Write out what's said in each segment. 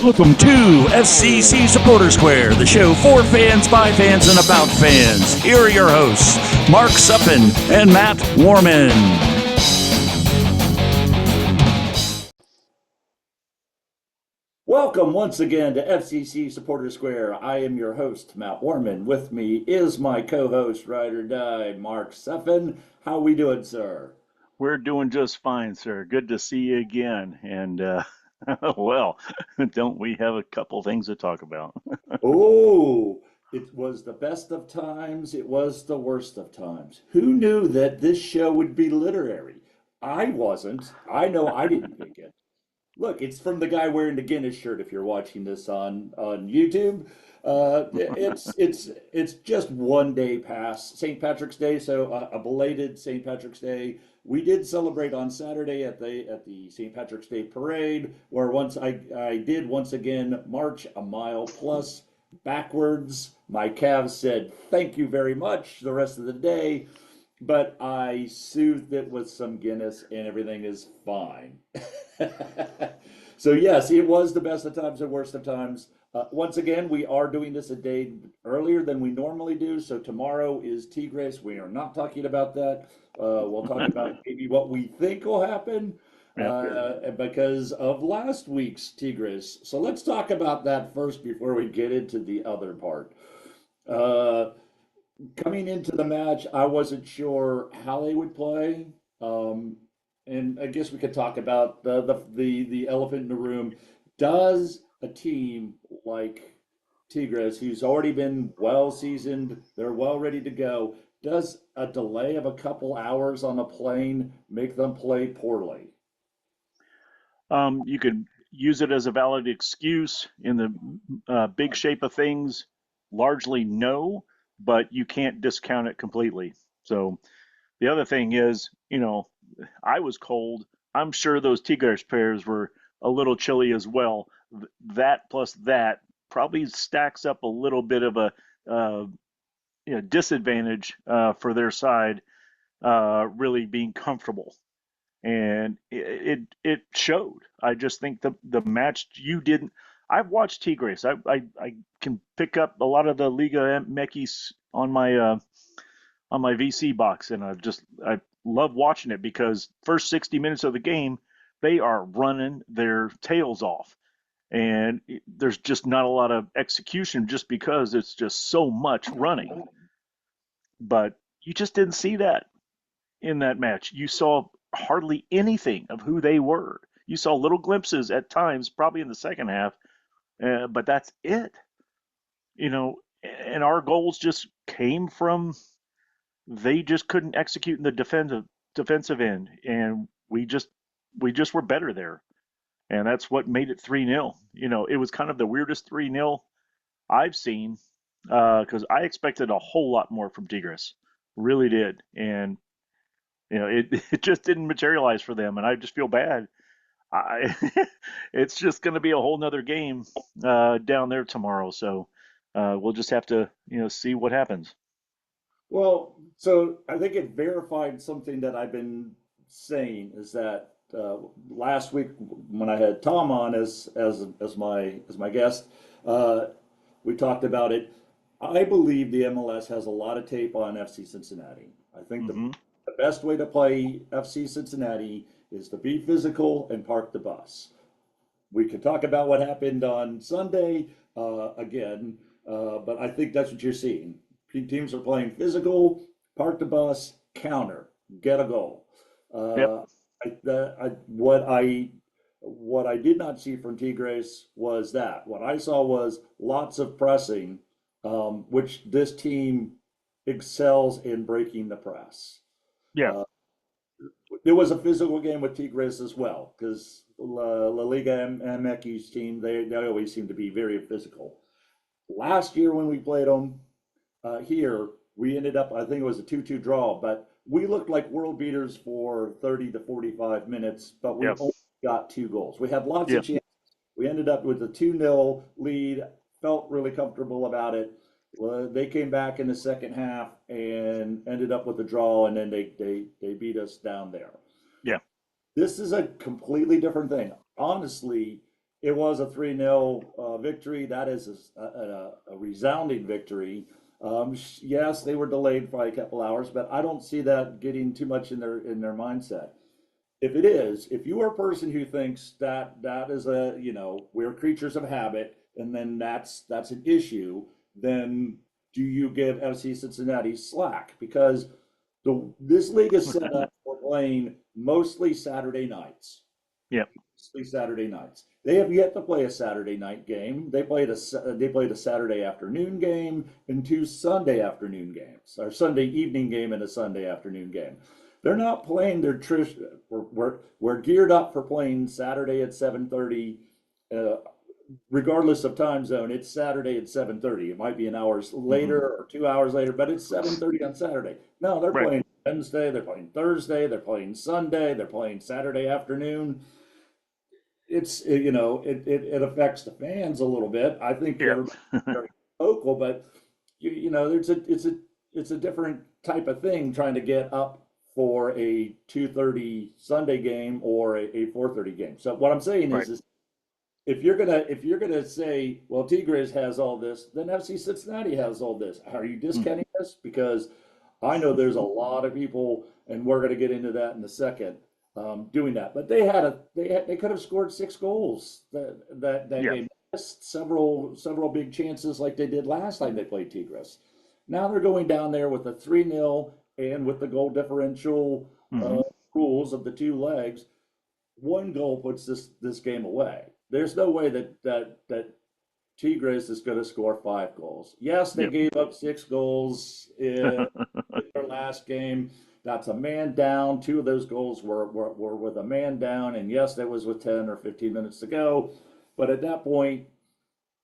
Welcome to FCC Supporter Square, the show for fans, by fans, and about fans. Here are your hosts, Mark Suppin and Matt Warman. Welcome once again to FCC Supporter Square. I am your host, Matt Warman. With me is my co-host, Ride or Die, Mark Suppin. How we doing, sir? We're doing just fine, sir. Good to see you again. And, well, don't we have a couple things to talk about? Oh, it was the best of times. It was the worst of times. Who knew that this show would be literary? I wasn't. I know I didn't think it. Look, it's from the guy wearing the Guinness shirt. If you're watching this on YouTube, it's just one day past St. Patrick's Day, so a belated St. Patrick's Day. We did celebrate on Saturday at the St. Patrick's Day parade, where once I did once again march a mile plus backwards. My calves said thank you very much the rest of the day, but I soothed it with some Guinness and everything is fine. So yes, it was the best of times and worst of times. Once again, we are doing this a day earlier than we normally do. So tomorrow is Tigres. We are not talking about that. We'll talk about maybe what we think will happen Yep. because of last week's Tigres. So let's talk about that first before we get into the other part. Uh, Coming into the match, I wasn't sure how they would play. Um, and I guess we could talk about the elephant in the room. Does a team like Tigres, who's already been well seasoned, they're well ready to go, does a delay of a couple hours on a plane make them play poorly? You could use it as a valid excuse in the big shape of things. Largely, no, but you can't discount it completely. So the other thing is, I was cold. I'm sure those Tigres players were a little chilly as well. That plus that probably stacks up a little bit of a uh, disadvantage for their side, really being comfortable, and it showed. I just think the match you didn't. I've watched Tigres. I can pick up a lot of the Liga MX on my VC box, and I love watching it because first 60 minutes of the game they are running their tails off, and there's just not a lot of execution just because it's just so much running. But you just didn't see that in that match. You saw hardly anything of who they were. You saw little glimpses at times, probably in the second half, but that's it. And our goals just came from they just couldn't execute in the defensive end, and we just were better there, and that's what made it 3-0. It was kind of the weirdest 3-0 I've seen, because I expected a whole lot more from Tigres, really did, and it it just didn't materialize for them, and I just feel bad. I it's just going to be a whole nother game down there tomorrow, so we'll just have to see what happens. Well, so I think it verified something that I've been saying is that last week when I had Tom on as my guest, uh, we talked about it. I believe the MLS has a lot of tape on FC Cincinnati. I think Hmm. the best way to play FC Cincinnati is to be physical and park the bus. We could talk about what happened on Sunday again, but I think that's what you're seeing. Teams are playing physical, park the bus, counter, get a goal. Yep. Uh, what I did not see from Tigres was that. What I saw was lots of pressing, which this team excels in breaking the press. Yeah. Uh, there was a physical game with Tigres as well because La Liga MX's team they always seem to be very physical. Last year when we played them here, we ended up I think it was a 2-2 draw, but we looked like world beaters for 30 to 45 minutes, but we Yep. only got two goals. We had lots of Yep. chances. We ended up with a 2-0 lead, felt really comfortable about it. Well, they came back in the second half and ended up with a draw, and then they beat us down there. Yeah. This is a completely different thing. Honestly, it was a 3-0 victory. That is a resounding victory. Yes, they were delayed by a couple hours, but I don't see that getting too much in their mindset. If it is, if you are a person who thinks that that is a, we're creatures of habit, and then that's an issue, then do you give FC Cincinnati slack? Because this league is set up for playing mostly Saturday nights. Yep. Mostly Saturday nights. They have yet to play a Saturday night game. They played a Saturday afternoon game and two Sunday afternoon games, or Sunday evening game and a Sunday afternoon game. They're not playing their trish. We're geared up for playing Saturday at 7:30. Uh, Regardless of time zone, it's Saturday at 7:30. It might be an hour Hmm. later or 2 hours later, but it's 7:30 on Saturday. No, they're Right. playing Wednesday, they're playing Thursday, they're playing Sunday, they're playing Saturday afternoon. It affects the fans a little bit. I think Yep. everybody's very vocal, but it's a different type of thing trying to get up for a 2:30 Sunday game or a 4:30 game. So what I'm saying Right. is if you're gonna say, well, Tigres has all this, then FC Cincinnati has all this. Are you Mm. discounting this? Because I know there's a lot of people, and we're gonna get into that in a second, doing that. But they could have scored 6 goals that Yeah. game. Missed several big chances like they did last time they played Tigres. Now they're going down there with a 3-0, and with the goal differential Hmm. rules of the two legs, one goal puts this game away. There's no way that Tigres is going to score 5 goals. Yes, they Yep. gave up 6 goals in their last game. That's a man down. Two of those goals were with a man down, and yes, that was with 10 or 15 minutes to go. But at that point,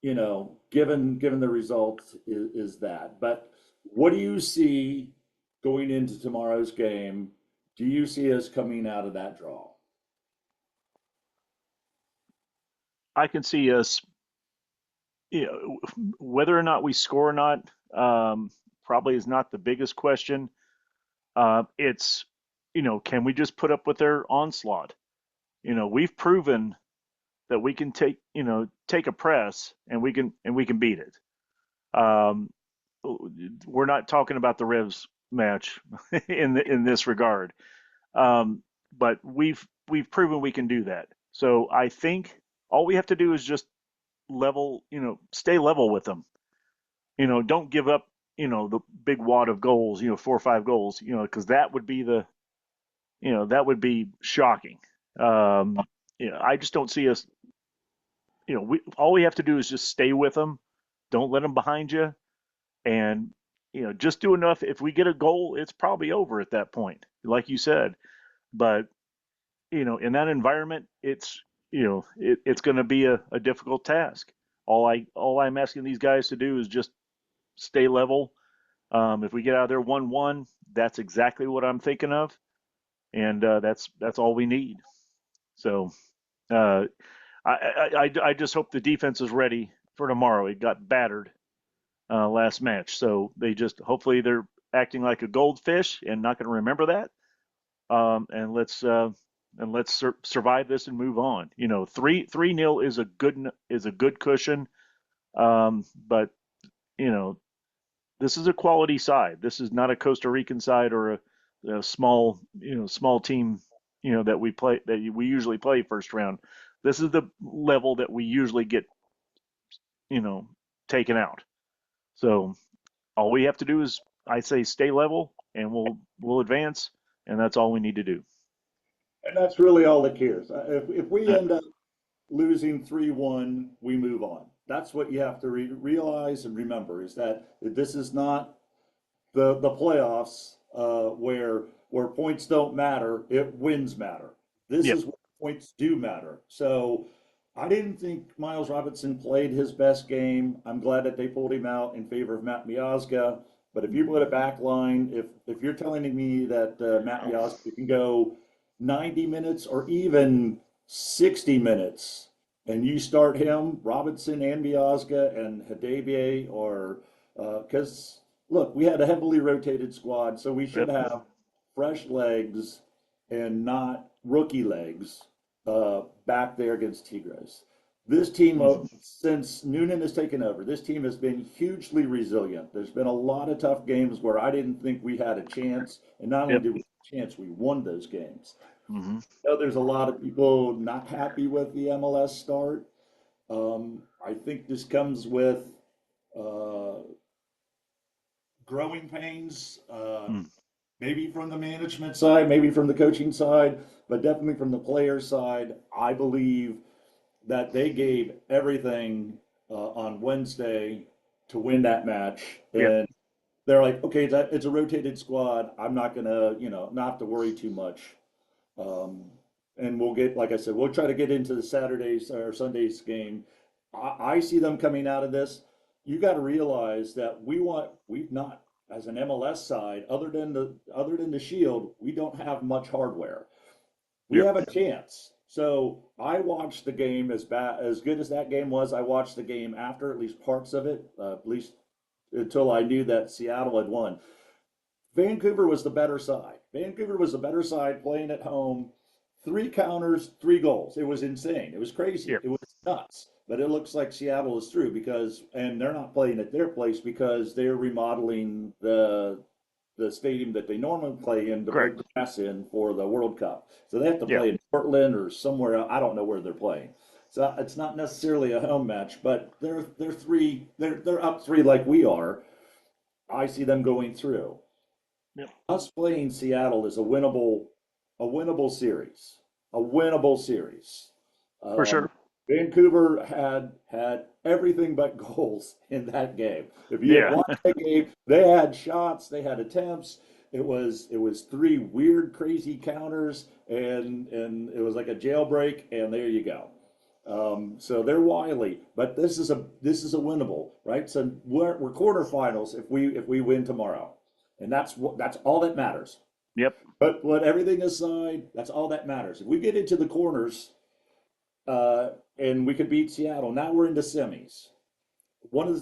given the result is that. But what do you see going into tomorrow's game? Do you see us coming out of that draw? I can see us, whether or not we score or not, probably is not the biggest question. It's, can we just put up with their onslaught? We've proven that we can take a press and we can beat it. Um, we're not talking about the Revs match in this regard, but we've proven we can do that. So I think all we have to do is just stay level with them. Don't give up, the big wad of goals, 4 or 5 goals, because that would be shocking. Um, I just don't see us. All we have to do is just stay with them. Don't let them behind you, and just do enough. If we get a goal, it's probably over at that point, like you said. But in that environment, it's going to be a difficult task. All I'm asking these guys to do is just stay level. If we get out of there 1-1, that's exactly what I'm thinking of, and that's all we need. So uh, I just hope the defense is ready for tomorrow. It got battered last match, so they just hopefully they're acting like a goldfish and not going to remember that. And let's survive this and move on. 3-0 is a good cushion, but you know this is a quality side. This is not a Costa Rican side or a small team that we usually play first round. This is the level that we usually get you know taken out. So all we have to do is, I say, stay level, and we'll advance, and that's all we need to do. And that's really all that cares. If we Uh, end up losing 3-1, we move on. That's what you have to realize and remember is that this is not the playoffs where points don't matter, it wins matter. This yep. is where points do matter. So I didn't think Miles Robinson played his best game. I'm glad that they pulled him out in favor of Matt Miazga. But if you put a back line, if you're telling me that Matt Miazga can go 90 minutes or even 60 minutes, and you start him, Robinson and Miazga and Hadebe, or because look, we had a heavily rotated squad, so we should Yep. have fresh legs and not rookie legs back there against Tigres. This team, Mhm. since Noonan has taken over, this team has been hugely resilient. There's been a lot of tough games where I didn't think we had a chance, and not only Yep. did we have a chance, we won those games. Hmm. I know there's a lot of people not happy with the MLS start. I think this comes with uh, growing pains, maybe from the management side, maybe from the coaching side, but definitely from the player side. I believe that they gave everything on Wednesday to win that match, Yep. and they're like, okay, it's a rotated squad. I'm not gonna, not have to worry too much. Um, and we'll get, like I said, we'll try to get into the Saturdays or Sundays game. I see them coming out of this. You got to realize that we've not, as an MLS side, other than the Shield, we don't have much hardware. We Yep. have a chance. So I watched the game as good as that game was. I watched the game after, at least parts of it, at least until I knew that Seattle had won. Vancouver was the better side. Vancouver was the better side playing at home. Three counters, three goals. It was insane. It was crazy. Yep. It was nuts. But it looks like Seattle is through and they're not playing at their place because they're remodeling the stadium that they normally play in to put Correct. grass in for the World Cup. So they have to Yeah. play in Portland or somewhere else. I don't know where they're playing. So it's not necessarily a home match, but they're up three like we are. I see them going through. Yep. Us playing Seattle is a winnable series, a winnable series. For Um, sure. Vancouver had everything but goals in that game. If you had Yeah. watched that game, they had shots, they had attempts. It was three weird, crazy counters, and it was like a jailbreak, and there you go. So they're wily, but this is a winnable, right? So we're quarterfinals if we win tomorrow, and that's all that matters. Yep. But everything aside, that's all that matters. If we get into the corners, uh, and we could beat Seattle, now we're into semis.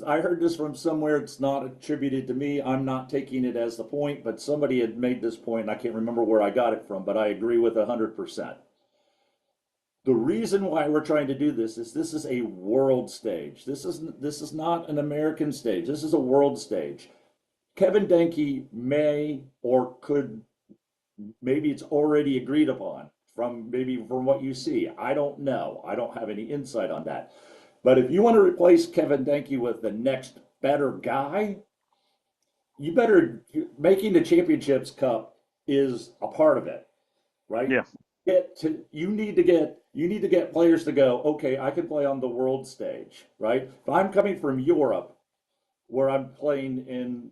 I heard this from somewhere. It's not attributed to me. I'm not taking it as the point, but somebody had made this point, and I can't remember where I got it from, but I agree with 100%. The reason why we're trying to do this is a world stage. This is not an American stage. This is a world stage. Kevin Denke may or could, maybe it's already agreed upon from what you see. I don't know. I don't have any insight on that. But if you want to replace Kevin Denke with the next better guy, you better making the championships cup is a part of it, right? Yeah. You need to get players to go, okay, I can play on the world stage, right? If I'm coming from Europe where I'm playing in,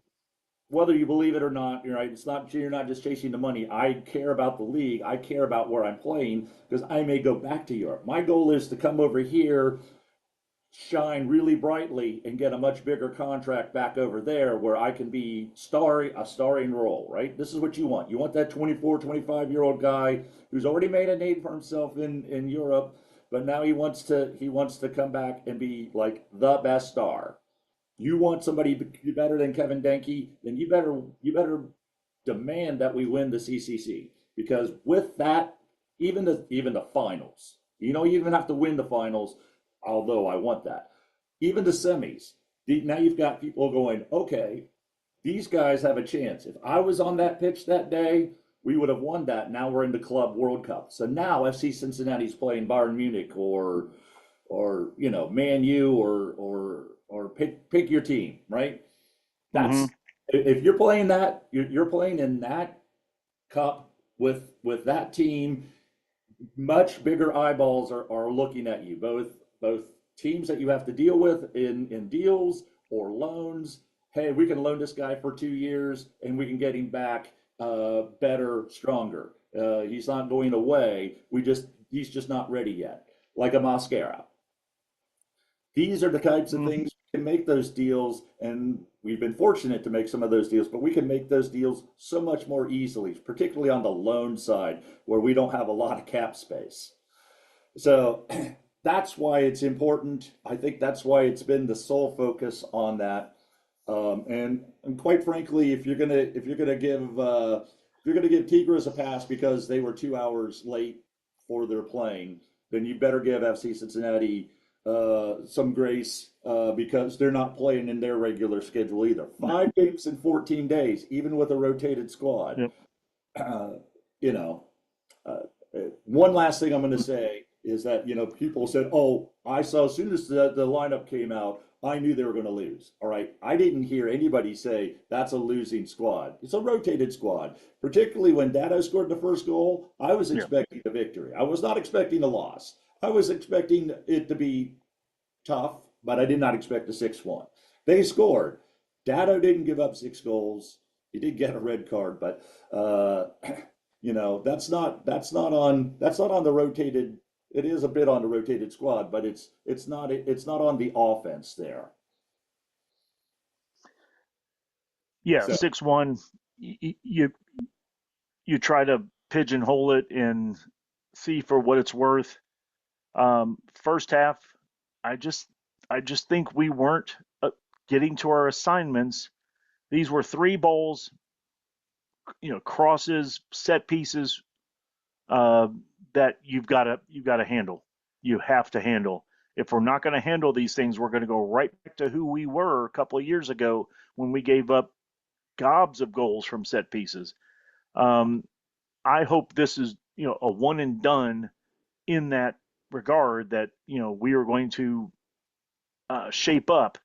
whether you believe it or not, you're right. You're not just chasing the money. I care about the league. I care about where I'm playing because I may go back to Europe. My goal is to come over here, shine really brightly, and get a much bigger contract back over there where I can be a starring role, right? This is what you want. You want that 24, 25-year-old guy who's already made a name for himself in Europe, but now he wants to come back and be like the best star. You want somebody to be better than Kevin Denke, then you better demand that we win the CCC because with that, even the finals, you even have to win the finals. Although I want that, even the semis. Now you've got people going, okay, these guys have a chance. If I was on that pitch that day, we would have won that. Now we're in the Club World Cup. So now FC Cincinnati's playing Bayern Munich or Man U or pick your team, right? Hmm. That's if you're playing that, you're playing in that cup with that team. Much bigger eyeballs are looking at you. Both teams that you have to deal with in deals or loans. Hey, we can loan this guy for 2 years and we can get him back better, stronger. He's not going away. He's just not ready yet, like a Mascara. These are the types of Hmm. things we can make those deals, and we've been fortunate to make some of those deals, but we can make those deals so much more easily, particularly on the loan side where we don't have a lot of cap space. So that's why it's important. I think that's why it's been the sole focus on that. And quite frankly, if you're gonna give Tigres a pass because they were 2 hours late for their plane, then you better give FC Cincinnati some grace because they're not playing in their regular schedule either. No. 5 games in 14 days, even with a rotated squad. Yep. Uh, you know, uh, one last thing I'm going to say is that, people said, oh, I saw as soon as the lineup came out, I knew they were going to lose. All right. I didn't hear anybody say that's a losing squad. It's a rotated squad, particularly when Dado scored the first goal. I was Yeah. expecting a victory. I was not expecting a loss. I was expecting it to be tough, but I did not expect a 6-1. They scored. Dado didn't give up 6 goals. He did get a red card, but that's not on the rotated. It is a bit on the rotated squad, but it's not on the offense there. Yeah. So 6-1. You try to pigeonhole it and see for what it's worth. First half, I just I just think we weren't getting to our assignments. These were three bowls, crosses, set pieces uh, that you've got to handle. You have to handle. If we're not going to handle these things, we're going to go right back to who we were a couple of years ago when we gave up gobs of goals from set pieces. Um, I hope this is a one and done in that regard. That we are going to shape up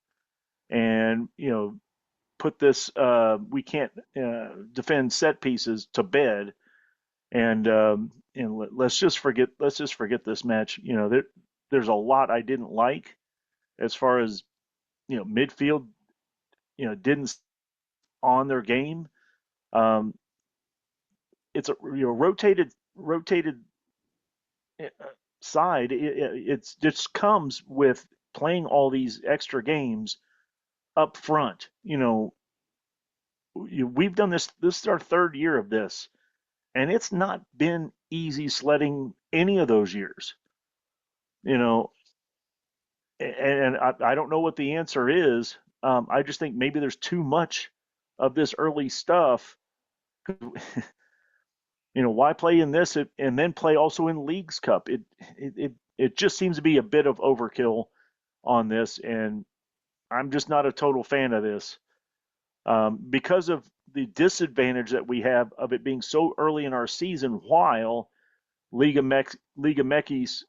and put this we can't defend set pieces to bed and let's just forget this match. There's a lot I didn't like as far as midfield didn't on their game. Um, it's a rotated uh, side. It's just comes with playing all these extra games up front. We've done this. This is our third year of this, and it's not been easy sledding any of those years. You know, and I don't know what the answer is. I just think maybe there's too much of this early stuff. Why play in this and then play also in Leagues Cup? It just seems to be a bit of overkill on this, and I'm just not a total fan of this because of the disadvantage that we have of it being so early in our season, while Liga Mekis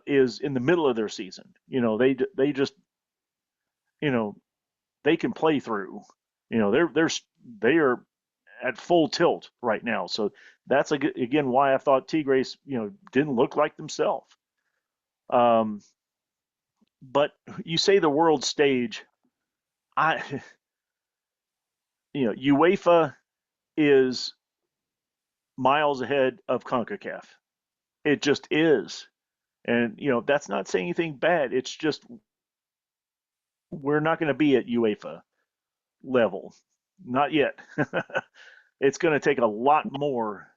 is in the middle of their season. They just you know they can play through. They are at full tilt right now. So that's again why I thought Tigres didn't look like themselves. Um, but you say the world stage, I UEFA is miles ahead of CONCACAF. It just is. And that's not saying anything bad. It's just we're not going to be at UEFA level. Not yet. It's going to take a lot more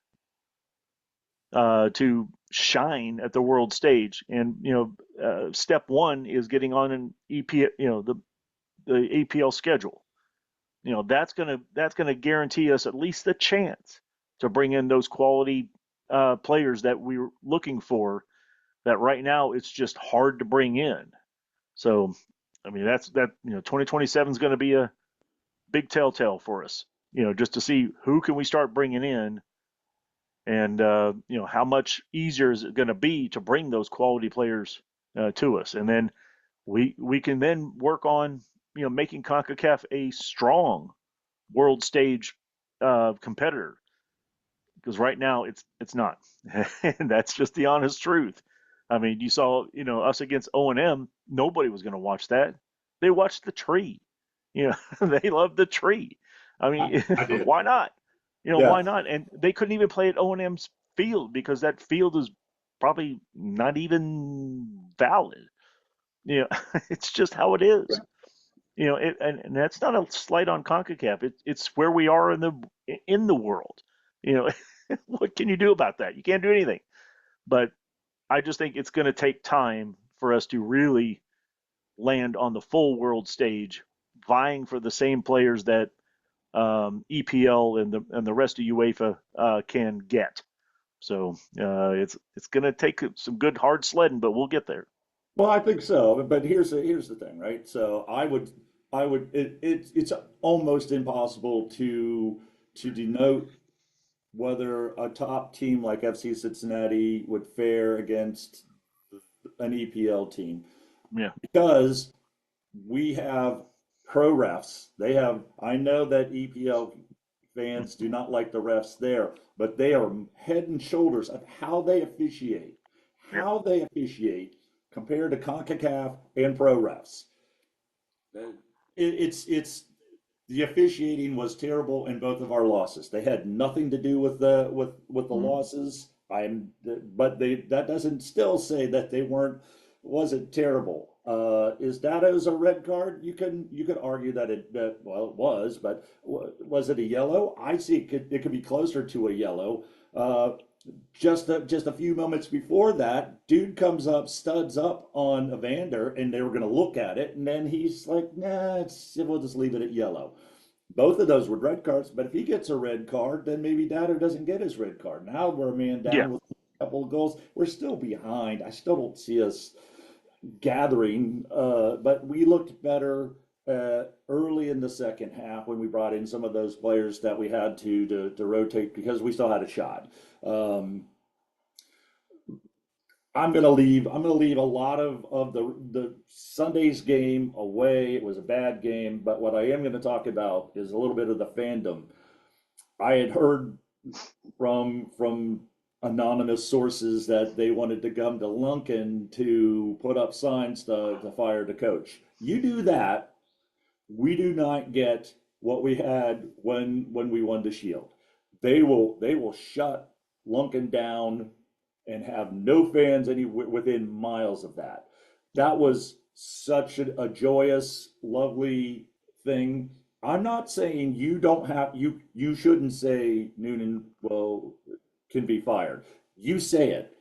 to shine at the world stage. And step one is getting on an EP, the APL schedule. That's gonna guarantee us at least the chance to bring in those quality players that we're looking for. That right now it's just hard to bring in. So, I mean, that's that. 2027 is going to be a big telltale for us. Just to see who can we start bringing in, and how much easier is it going to be to bring those quality players to us, and then we can then work on making CONCACAF a strong world stage competitor, because right now it's not, and that's just the honest truth. I mean, you saw us against O&M. Nobody was going to watch that. They watched the tree. They loved the tree. I I, mean, I did. why not? Yeah. Why not? And they couldn't even play at O&M's field because that field is probably not even valid. It's just how it is. And that's not a slight on CONCACAF. It's where we are in the world. You know, what can you do about that? You can't do anything. But I just think it's going to take time for us to really land on the full world stage, vying for the same players that EPL and the rest of UEFA can get. So it's going to take some good hard sledding, but we'll get there. Well, I think so, but here's the thing, right? So it's almost impossible to denote whether a top team like FC Cincinnati would fare against an EPL team Yeah. because we have pro refs. I know that EPL fans do not like the refs there, but they are head and shoulders of Yep. how they officiate compared to CONCACAF and pro refs. It's the officiating was terrible in both of our losses. They had nothing to do with the Mhm. losses. But that doesn't still say that they wasn't terrible. Is Dado's a red card? You could argue that it was, but was it a yellow? I see it could be closer to a yellow. Uh, just a few moments before that, dude comes up, studs up on Evander, and they were going to look at it, and then he's like, "Nah, we'll just leave it at yellow." Both of those were red cards, but if he gets a red card, then maybe Dado doesn't get his red card. Now we're a man Yeah. down with a couple of goals. We're still behind. I still don't see us gathering, but we looked better early in the second half when we brought in some of those players that we had to rotate because we still had a shot. Um, I'm gonna leave a lot of the Sunday's game away. It was a bad game, but what I am gonna talk about is a little bit of the fandom. I had heard from anonymous sources that they wanted to come to Lunkin to put up signs to fire the coach. You do that, we do not get what we had when we won the Shield. They will shut Lunkin down and have no fans any within miles of that. That was such a joyous, lovely thing. I'm not saying you shouldn't say Noonan can be fired. You say it,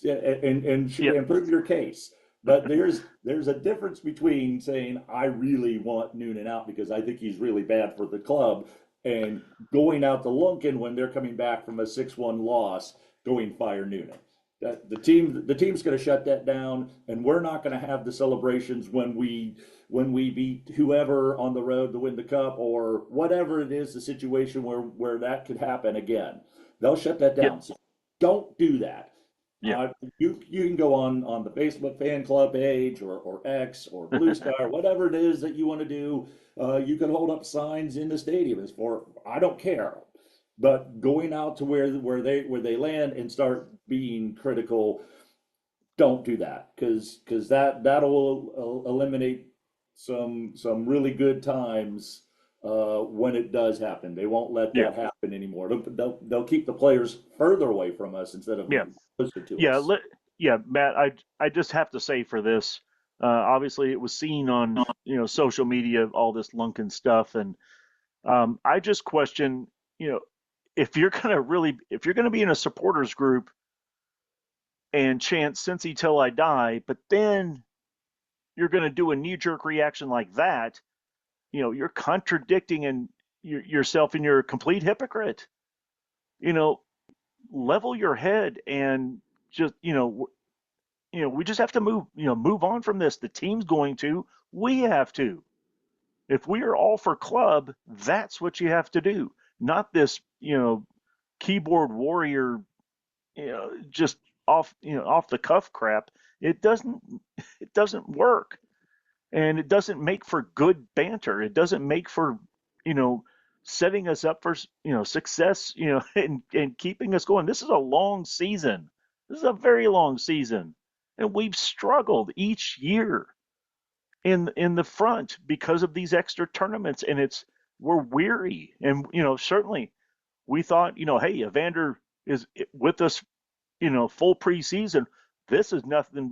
Yep. and prove your case. But there's a difference between saying I really want Noonan out because I think he's really bad for the club, and going out to Lunkin when they're coming back from a 6-1 loss, going fire Noonan. That the team's going to shut that down, and we're not going to have the celebrations when we beat whoever on the road to win the cup or whatever it is, the situation where that could happen again. They'll shut that Yep. down. So don't do that. Yep. You can go on the Facebook fan club page or X or Blue Sky or whatever it is that you want to do. You can hold up signs in the stadium. As for I don't care, but going out to where they land and start being critical, don't do that because that'll eliminate some really good times when it does happen. They won't let Yeah. that happen anymore. They'll keep the players further away from us instead of Yeah. closer to Yeah. us. Yeah, Matt. I just have to say for this. Obviously, it was seen on social media, all this Lunkin stuff, and I just question, you know, if you're gonna be in a supporters group and chant "Cincy till I die," but then you're gonna do a knee jerk reaction like that, you're contradicting yourself, and you're a complete hypocrite. You know, level your head and just we just have to move on from this. The team's going to, we have to. If we are all for club, that's what you have to do. Not this, keyboard warrior, just off the cuff crap. It doesn't it doesn't work, and it doesn't make for good banter. It doesn't make for you know setting us up for success, and keeping us going. This is a long season. This is a very long season, and we've struggled each year in the front because of these extra tournaments, and we're weary. And certainly we thought, hey, Evander is with us, full preseason. This is nothing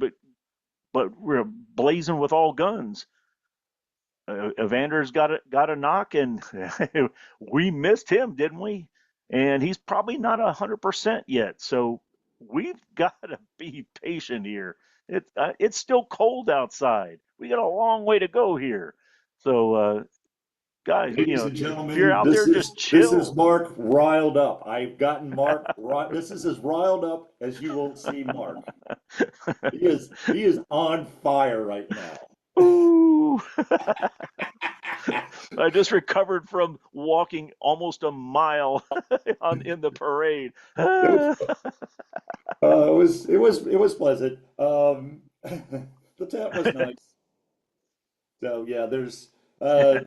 but we're blazing with all guns. Evander's got a knock, and we missed him, didn't we? And he's probably not 100% yet. So we've got to be patient here. It's still cold outside. We got a long way to go here. So guys, Ladies and if you're gentlemen, out there, just this is chill. Mark riled up. I've gotten Mark. This is as riled up as you will see Mark. He is on fire right now. Ooh. I just recovered from walking almost a mile in the parade. It was it was pleasant. The tent was nice. So yeah, there's uh,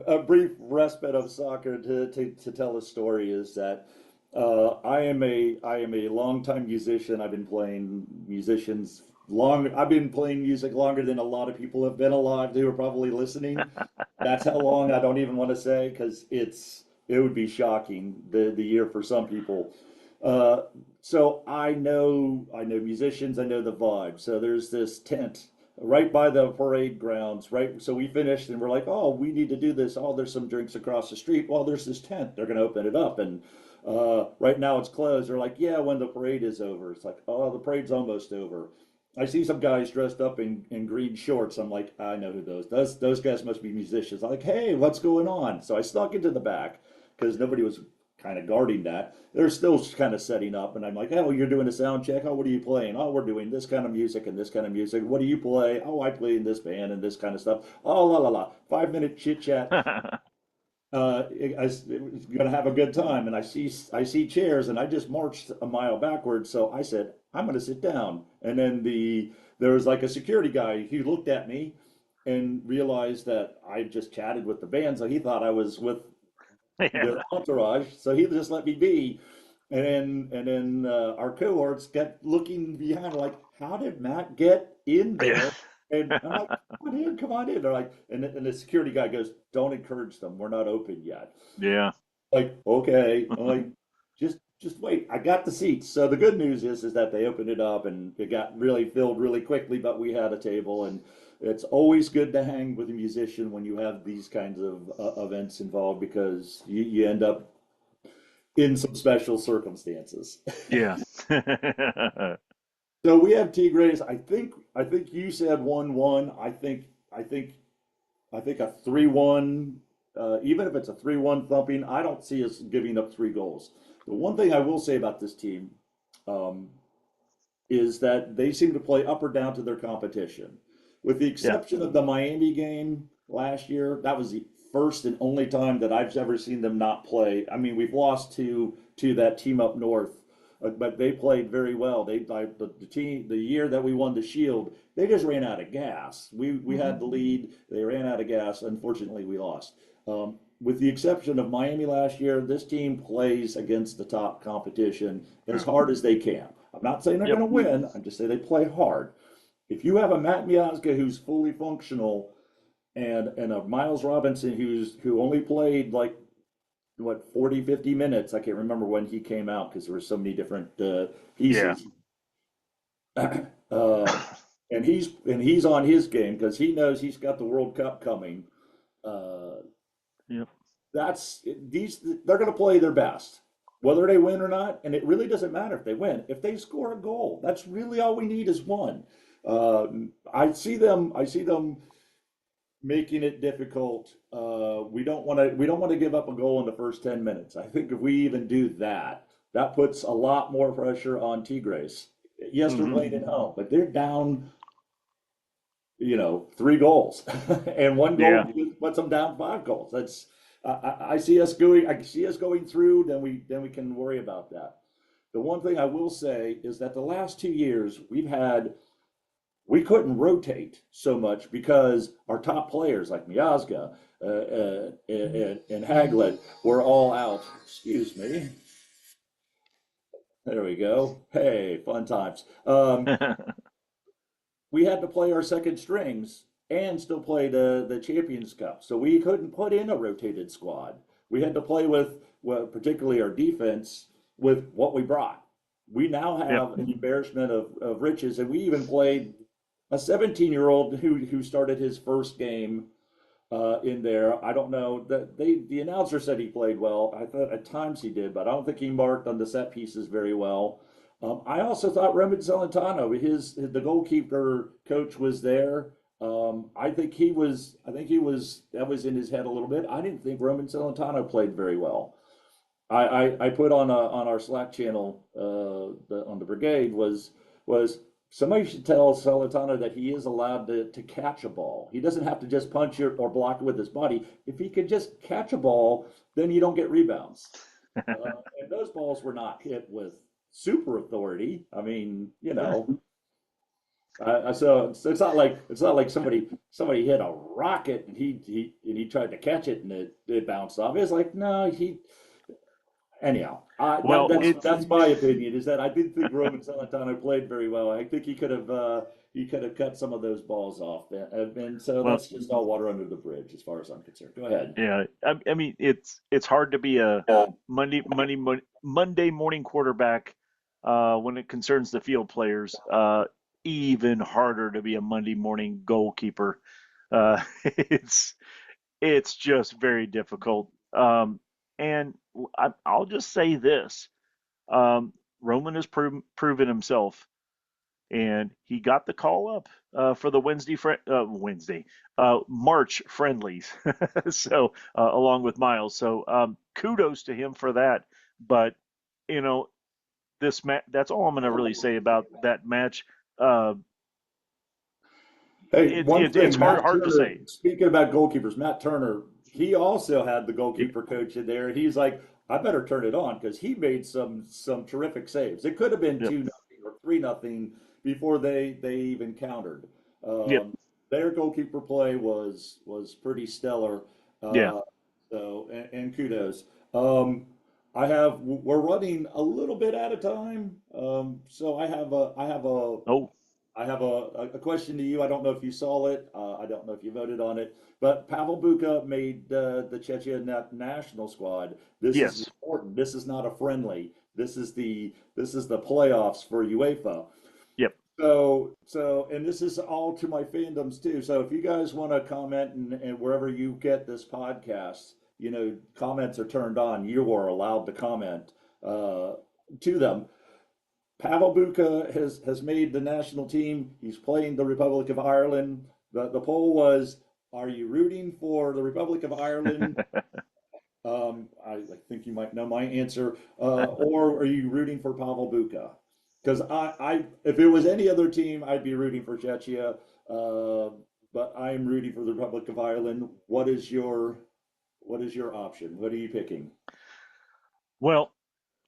a brief respite of soccer to tell a story is that I am a longtime musician. I've been playing musicians long. I've been playing music longer than a lot of people have been alive who are probably listening. That's how long I don't even want to say because it would be shocking the year for some people. Uh, so I know musicians. I know the vibe. So there's this tent right by the parade grounds, right? So we finished and we're like, oh, we need to do this. Oh, there's some drinks across the street. Well, there's this tent. They're going to open it up. And right now it's closed. They're like, yeah, when the parade is over. It's like, oh, the parade's almost over. I see some guys dressed up in green shorts. I'm like, I know who those guys must be musicians. I'm like, hey, what's going on? So I snuck into the back because nobody was kind of guarding that. They're still kind of setting up, and I'm like, oh, you're doing a sound check. Oh, what are you playing? Oh, we're doing this kind of music and this kind of music. What do you play? Oh, I play in this band and this kind of stuff. Oh, la la la. 5 minute chit chat. I was gonna have a good time, and I see chairs, and I just marched a mile backwards. So I said, I'm gonna sit down, and then there was like a security guy. He looked at me and realized that I just chatted with the band, so he thought I was with Yeah. their entourage, so he just let me be. And then our cohorts kept looking behind, like, how did Matt get in Yeah. there? And I'm like, come on in, come on in. They're like, and the security guy goes, don't encourage them. We're not open yet. Yeah. Like, okay. I'm like, just wait. I got the seats. So the good news is that they opened it up and it got really filled really quickly, but we had a table and it's always good to hang with a musician when you have these kinds of events involved because you end up in some special circumstances. Yeah. So we have Tigres. I think you said 1-1. I think a 3-1. Even if it's a 3-1 thumping, I don't see us giving up 3 goals. The one thing I will say about this team um, is that they seem to play up or down to their competition. With the Yeah. exception of the Miami game last year, that was the first and only time that I've ever seen them not play. I mean, we've lost to that team up north, but they played very well. They like the team the year that we won the Shield, they just ran out of gas. We Hmm. had the lead, they ran out of gas. Unfortunately, we lost. With the exception of Miami last year, this team plays against the top competition as Yeah. hard as they can. I'm not saying they're Yep. going to win. I'm just saying they play hard. If you have a Matt Miazga who's fully functional and a Miles Robinson who only played like what 40 50 minutes, I can't remember when he came out because there were so many different Yeah. pieces. And he's on his game because he knows he's got the World Cup coming. Uh, Yep. that's these they're going to play their best whether they win or not, and it really doesn't matter if they win. If they score a goal, that's really all we need is one. I see them making it difficult. We don't want to give up a goal in the first 10 minutes. I think if we even do that, that puts a lot more pressure on Tigres. Yes, they're Hmm. playing at home, but they're down, 3 goals, and one goal Yeah. puts them down 5 goals. I see us going. I see us going through. Then we can worry about that. The one thing I will say is that the last 2 years we couldn't rotate so much because our top players like Miazga and Haglet were all out. Excuse me. There we go. Hey, fun times. We had to play our second strings and still play the Champions Cup. So we couldn't put in a rotated squad. We had to play with, well, particularly our defense, with what we brought. We now Yep. have an embarrassment of riches, and we even played a 17-year-old who started his first game in there. I don't know that the announcer said he played well. I thought at times he did, but I don't think he marked on the set pieces very well. I also thought Roman Celentano, the goalkeeper coach was there. I think he was. I think he was. That was in his head a little bit. I didn't think Roman Celentano played very well. I put on our Slack channel on the brigade was somebody should tell Celentano that he is allowed to catch a ball. He doesn't have to just punch it or block it with his body. If he could just catch a ball, then you don't get rebounds. And those balls were not hit with super authority. I mean, so it's not like somebody hit a rocket and he tried to catch it and it bounced off. It's like no, he anyhow. Well, That's my opinion. Is that I didn't think Roman Celentano played very well. I think he could have cut some of those balls off, and so well, that's just all water under the bridge as far as I'm concerned. Go ahead. yeah. I mean, it's hard to be a Monday morning quarterback when it concerns the field players. Even harder to be a Monday morning goalkeeper. It's just very difficult. And I'll just say this: Roman has proven himself, and he got the call up for the March friendlies. So along with Miles, so kudos to him for that. But you know, that's all I'm going to really say about that match. Uh, Hey, one it's thing, Matt hard to Turner, say. speaking about goalkeepers, Matt Turner, he also had the Yep. goalkeeper coach in there. He's like, I better turn it on because he made some terrific saves. It could have been Yep. 2-0 or 3-0 before they even countered. Yep. Their goalkeeper play was pretty stellar. Yeah. Uh, and kudos. We're running a little bit out of time. So Oh, I have a question to you. I don't know if you saw it. I don't know if you voted on it. But Pavel Buka made the Czechia national squad. This is yes. important. This is not a friendly. This is the playoffs for UEFA. Yep. And this is all to my fandoms too. So if you guys want to comment and wherever you get this podcast, comments are turned on. You are allowed to comment to them. Pavel Buka has made the national team. He's playing the Republic of Ireland. The poll was, are you rooting for the Republic of Ireland? I think you might know my answer. Or are you rooting for Pavel Buka? Because if it was any other team, I'd be rooting for Czechia. But I'm rooting for the Republic of Ireland. What is your option? What are you picking? Well,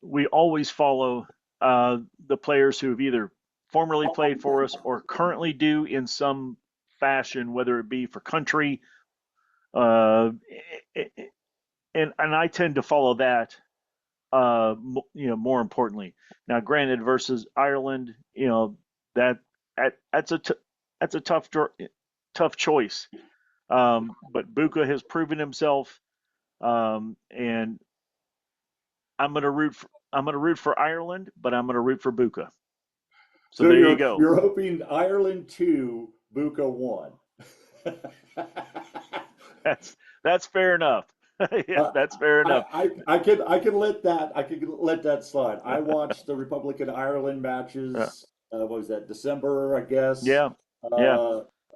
we always follow the players who have either formerly played for us or currently do in some fashion, whether it be for country. Uh, and I tend to follow that. More importantly, now granted, versus Ireland, that, that's that's a tough choice. But Buka has proven himself, and I'm gonna root for Ireland, but I'm gonna root for Buka. So So there you go. you're hoping Ireland 2, Buka 1. That's fair enough. Yeah, Uh, that's fair enough. I could let that slide. I watched the Republic of Ireland Uh, matches. What was that? December, I guess. yeah, yeah.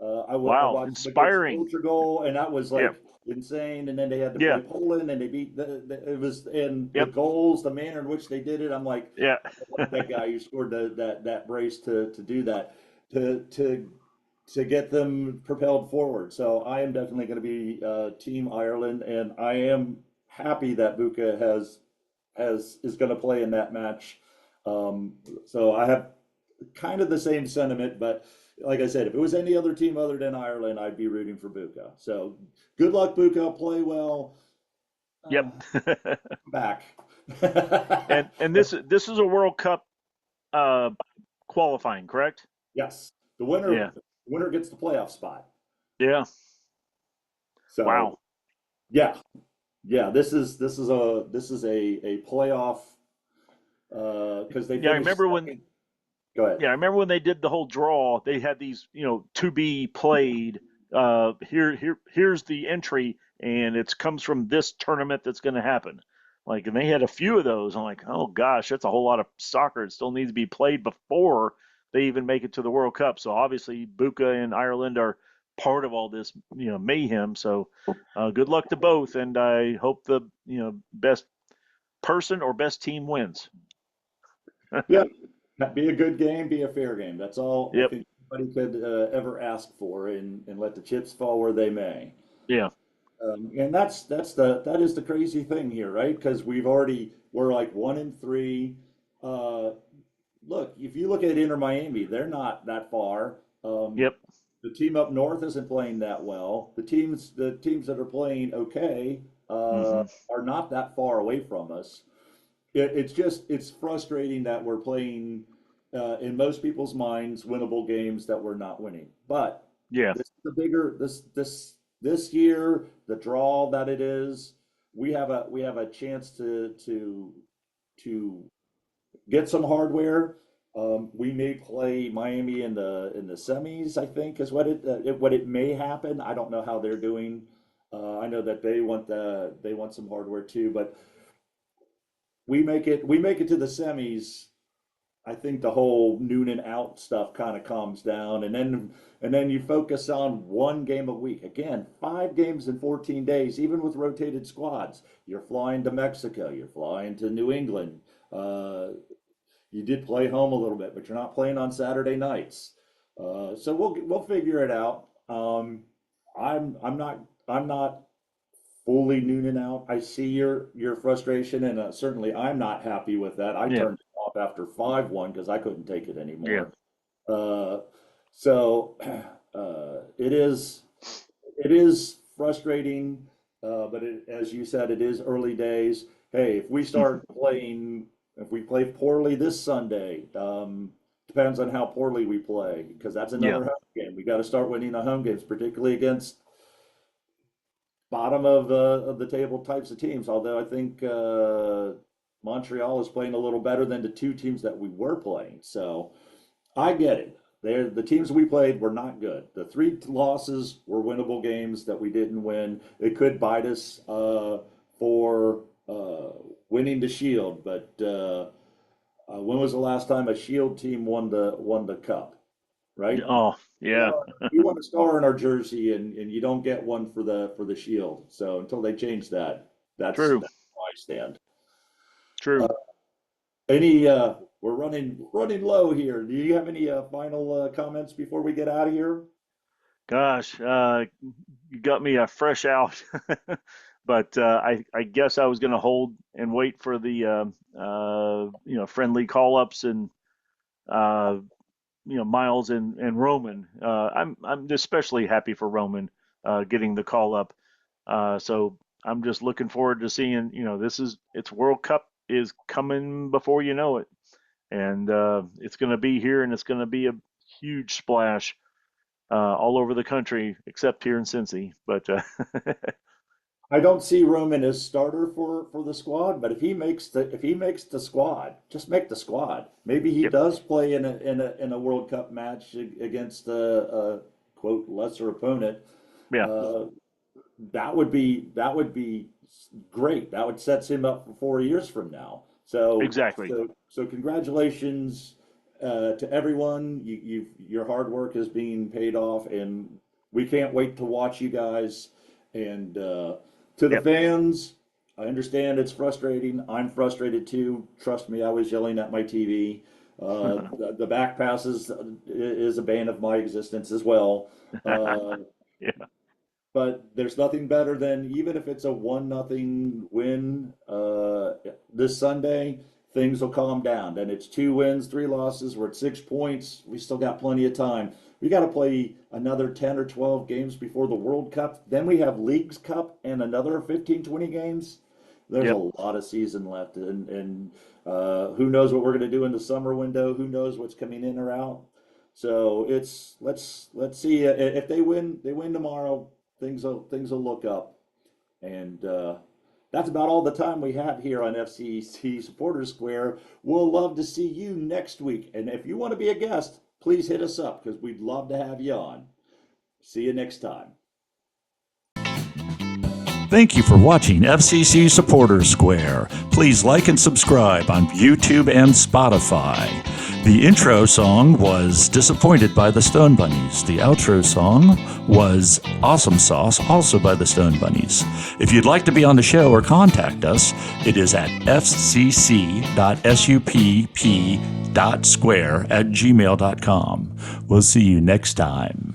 Uh, I Wow, watched them against inspiring. Portugal, and that was Yeah, like insane. And then they had to yeah, play Poland, and they beat it was and the yep, goals, the manner in which they did it. I'm like, yeah. I love that guy who scored that brace to do that to to to get them propelled forward. So I am definitely going to be Team Ireland, and I am happy that Buka has is going to play in that match. So I have kind of the same sentiment, but like I said, if it was any other team other than Ireland, I'd be rooting for Buka. So good luck, Buka. Play well. Yep. Back. And this is a World Cup uh, qualifying, correct? Yes, Yeah, the winner gets the playoff spot. yeah. So Wow. yeah, yeah. This is a playoff because they Yeah, I finished remember when. second. Go ahead. Yeah, I remember when they did the whole draw. They had these, to be played. Here's the entry, and it comes from this tournament that's going to happen. Like, and they had a few of those. I'm like, oh gosh, that's a whole lot of soccer. It still needs to be played before they even make it to the World Cup. So obviously, Buka and Ireland are part of all this, mayhem. So, good luck to both, and I hope the best person or best team wins. Yeah, be a good game, be a fair game. That's all I Yep. think anybody could ever ask for, and let the chips fall where they may. Yeah. And that is the crazy thing here, right? Because we're like 1-3. Uh, Look, if you look at Inter Miami, they're not that far. Yep. The team up north isn't playing that well. The teams that are playing okay Hmm. are not that far away from us. It's frustrating that we're playing in most people's minds winnable games that we're not winning. But Yeah. this the bigger this year, the draw that it is, we have a chance to get some hardware. We may play Miami in the semis. I think is what it may happen. I don't know how they're doing. I know that they want some hardware too, but we make it to the semis. I think the whole Noonan out stuff kind of calms down, and then you focus on one game a week. Again, 5 games in 14 days, even with rotated squads. You're flying to Mexico, you're flying to New England. Uh, you did play home a little bit, but you're not playing on Saturday nights. So we'll figure it out. I'm not fully Noonan out. I see your frustration, and certainly I'm not happy with that. I Yeah. turned it off after 5-1 because I couldn't take it Yeah. anymore. Uh, so it is frustrating, but as you said, it is early days. Hey, if we play poorly this Sunday, depends on how poorly we play, because that's Yeah. another home game. We got to start winning the home games, particularly against bottom of the table types of teams. Although I think Montreal is playing a little better than the two teams that we were playing. So I get it. The teams we played were not good. The 3 losses were winnable games that we didn't win. It could bite us for winning the Shield. But when was the last time a Shield team won the cup? Right? Oh, yeah. We want a star in our jersey, and you don't get one for the Shield. So until they change that, that's True. where I stand. Uh, True. any we're running low here. Do you have any final comments before we get out of here? Gosh, you got me fresh out. But I guess I was going to hold and wait for the friendly call ups and uh, Miles and Roman. I'm especially happy for Roman getting the call up. So I'm just looking forward to seeing. It's World Cup is coming before you know it, and it's going to be here, and it's going to be a huge splash all over the country, except here in Cincy. But I don't see Roman as starter for the squad, but if he makes the squad, just make the squad. Maybe he yep, does play in a World Cup match against a quote lesser opponent. yeah, Uh, that would be great. That would sets him up for 4 years from now. So exactly. so congratulations to everyone. Your hard work is being paid off, and we can't wait to watch you guys. And to the Yep. fans, I understand it's frustrating. I'm frustrated too. Trust me, I was yelling at my TV. The back passes is a bane of my existence as well. Uh, Yeah. but there's nothing better than, even if it's a 1-0 win this Sunday, things will calm down. Then it's 2 wins, 3 losses. We're at 6 points. We still got plenty of time. We got to play another 10 or 12 games before the World Cup. Then we have Leagues Cup and another 15, 20 games. There's a Yep. lot of season left, and who knows what we're going to do in the summer window? Who knows what's coming in or out? So let's see if they win tomorrow. Things will look up, and that's about all the time we have here on FCC Supporters Square. We'll love to see you next week, and if you want to be a guest, please hit us up because we'd love to have you on. See you next time. Thank you for watching FCC Supporters Square. Please like and subscribe on YouTube and Spotify. The intro song was Disappointed by the Stone Bunnies. The outro song was Awesome Sauce, also by the Stone Bunnies. If you'd like to be on the show or contact us, it is at fcc.supp.square@gmail.com. We'll see you next time.